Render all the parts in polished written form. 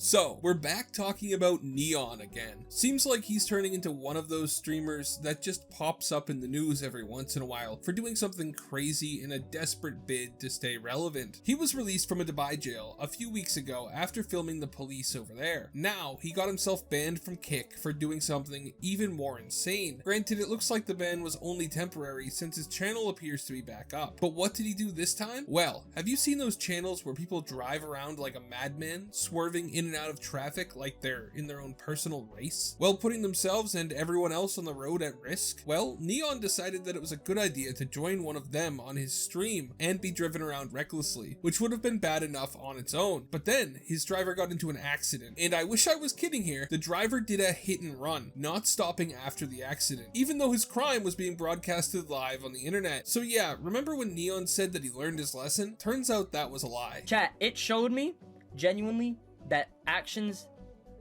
So, we're back talking about N3on again. Seems like he's turning into one of those streamers that just pops up in the news every once in a while for doing something crazy in a desperate bid to stay relevant. He was released from a Dubai jail a few weeks ago after filming the police over there. Now, he got himself banned from Kick for doing something even more insane. Granted, it looks like the ban was only temporary since his channel appears to be back up. But what did he do this time? Well, have you seen those channels where people drive around like a madman, swerving in and out of traffic like they're in their own personal race? Well, putting themselves and everyone else on the road at risk? Well, N3on decided that it was a good idea to join one of them on his stream and be driven around recklessly, which would have been bad enough on its own. But then, his driver got into an accident, and I wish I was kidding here, the driver did a hit and run, not stopping after the accident, even though his crime was being broadcasted live on the internet. So yeah, remember when N3on said that he learned his lesson? Turns out that was a lie. Chat, it showed me, genuinely, that actions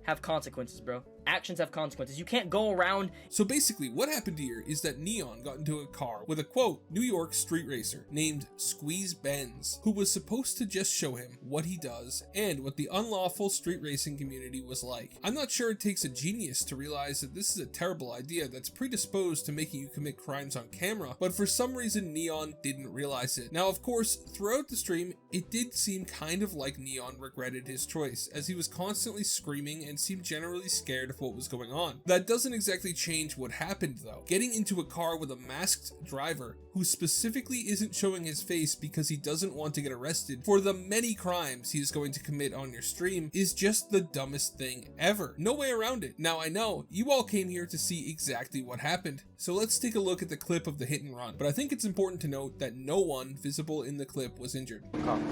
have consequences, bro. Actions have consequences. You can't go around. So basically what happened here is that N3on got into a car with a quote New York street racer named Squeeze Benz, who was supposed to just show him what he does and what the unlawful street racing community was like. I'm not sure it takes a genius to realize that this is a terrible idea that's predisposed to making you commit crimes on camera, but for some reason N3on didn't realize it. Now of course, throughout the stream, it did seem kind of like N3on regretted his choice, as he was constantly screaming and seemed generally scared of what was going on. That doesn't exactly change what happened though. Getting into a car with a masked driver who specifically isn't showing his face because he doesn't want to get arrested for the many crimes he is going to commit on your stream is just the dumbest thing ever. No way around it. Now I know you all came here to see exactly what happened, so let's take a look at the clip of the hit and run. But I think it's important to note that no one visible in the clip was injured. Calm.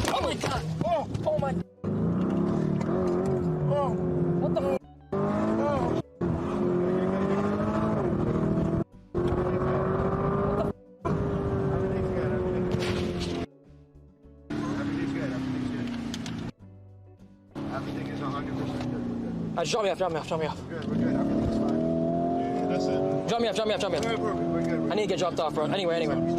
Oh my god! Oh my! Oh! What the? Oh! Everything's good. Everything is 100% good. Drop me off. We're good. Everything's fine. Yeah, that's it. Drop me off. We're good. I need to get dropped off, bro. Anyway. He's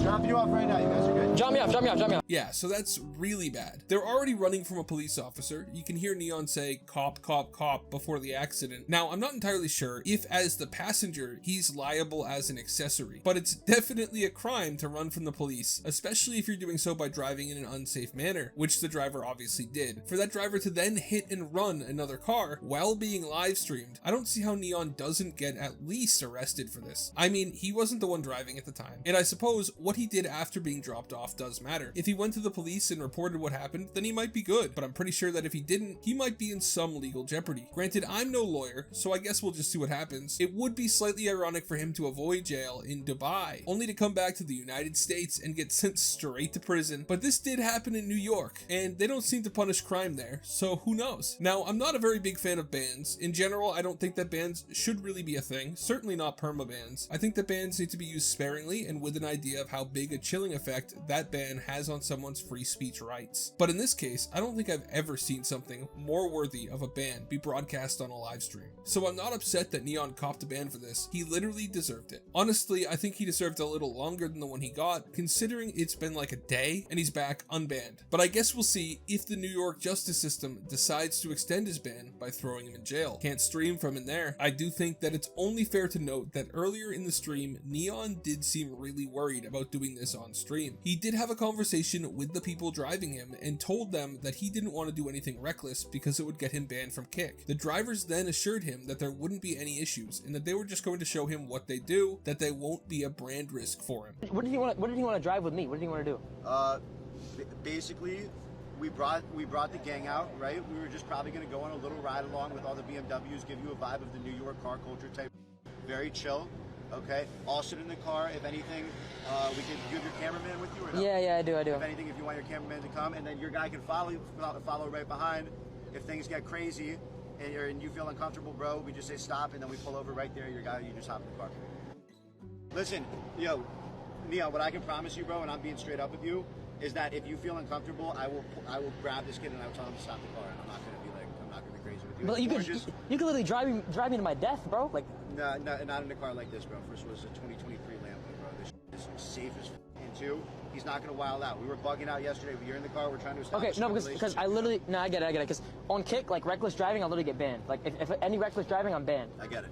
dropping you off right now. You guys are good. Drop me off. Yeah, so that's really bad. They're already running from a police officer. You can hear N3on say cop, cop, cop before the accident. Now, I'm not entirely sure if as the passenger, he's liable as an accessory, but it's definitely a crime to run from the police, especially if you're doing so by driving in an unsafe manner, which the driver obviously did. For that driver to then hit and run another car while being live streamed, I don't see how N3on doesn't get at least arrested for this. I mean, he wasn't the one driving at the time, and I suppose what he did after being dropped off does matter. If he went to the police and reported what happened, then he might be good, but I'm pretty sure that if he didn't, he might be in some legal jeopardy. Granted, I'm no lawyer, so I guess we'll just see what happens. It would be slightly ironic for him to avoid jail in Dubai, only to come back to the United States and get sent straight to prison, but this did happen in New York, and they don't seem to punish crime there, so who knows? Now, I'm not a very big fan of bans. In general, I don't think that bans should really be a thing, certainly not perma bans. I think that bans need to be used sparingly and with an idea of how big a chilling effect that ban has on someone's free speech rights. But in this case, I don't think I've ever seen something more worthy of a ban be broadcast on a live stream. So I'm not upset that N3on copped a ban for this. He literally deserved it. Honestly, I think he deserved a little longer than the one he got, considering it's been like a day and he's back unbanned. But I guess we'll see if the New York justice system decides to extend his ban by throwing him in jail. Can't stream from in there. I do think that it's only fair to note that earlier in the stream, N3on did seem really worried about doing this on stream. He did have a conversation with the people driving him and told them that he didn't want to do anything reckless because it would get him banned from Kick. The drivers then assured him that there wouldn't be any issues and that they were just going to show him what they do, that they won't be a brand risk for him. What did he want to drive with me? What did he want to do? Basically, we brought the gang out, right? We were just probably going to go on a little ride along with all the BMWs, give you a vibe of the New York car culture type. Very chill, okay? All sit in the car. If anything, we can. You have your cameraman with you or no? Yeah, I do. If anything, if you want your cameraman to come, and then your guy can follow right behind. If things get crazy and you feel uncomfortable, bro, we just say stop, and then we pull over right there. Your guy, you just hop in the car. Listen, yo, N3on, what I can promise you, bro, and I'm being straight up with you, is that if you feel uncomfortable, I will grab this kid and I will tell him to stop the car, and I'm not gonna be crazy with you. But you could literally drive me to my death, bro. Like, no, not in a car like this, bro. First was a 2023 Lambo. safe as and two, he's not going to wild out. We were bugging out yesterday. You're in the car. We're trying to Okay, establish no, a because relationship, I you know? literally, no, I get it, because on kick, like reckless driving, I'll literally get banned. Like if any reckless driving, I'm banned. I get it.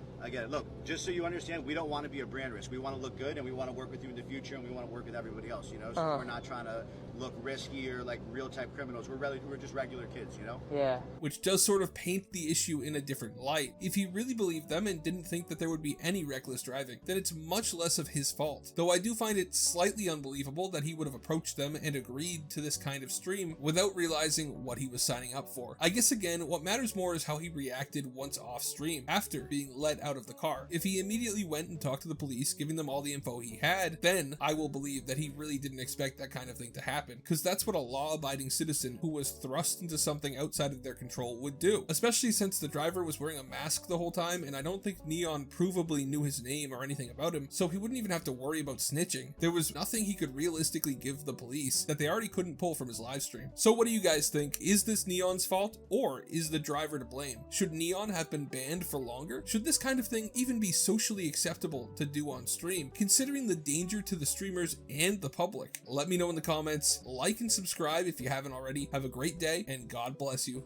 Look, just so you understand, we don't want to be a brand risk. We want to look good, and we want to work with you in the future, and we want to work with everybody else, you know? So we're not trying to look risky or like real type criminals. We're just regular kids, you know? Yeah. Which does sort of paint the issue in a different light. If he really believed them and didn't think that there would be any reckless driving, then it's much less of his fault. Though I do find it slightly unbelievable that he would have approached them and agreed to this kind of stream without realizing what he was signing up for. I guess again, what matters more is how he reacted once off stream, after being let out of the car. If he immediately went and talked to the police, giving them all the info he had, then I will believe that he really didn't expect that kind of thing to happen, because that's what a law-abiding citizen who was thrust into something outside of their control would do, especially since the driver was wearing a mask the whole time, and I don't think N3on provably knew his name or anything about him, so he wouldn't even have to worry about snitching. There was nothing he could realistically give the police that they already couldn't pull from his live stream. So what do you guys think? Is this N3on's fault, or is the driver to blame? Should N3on have been banned for longer? Should this kind of thing even be socially acceptable to do on stream, considering the danger to the streamers and the public? Let me know in the comments. Like and subscribe if you haven't already. Have a great day, and God bless you.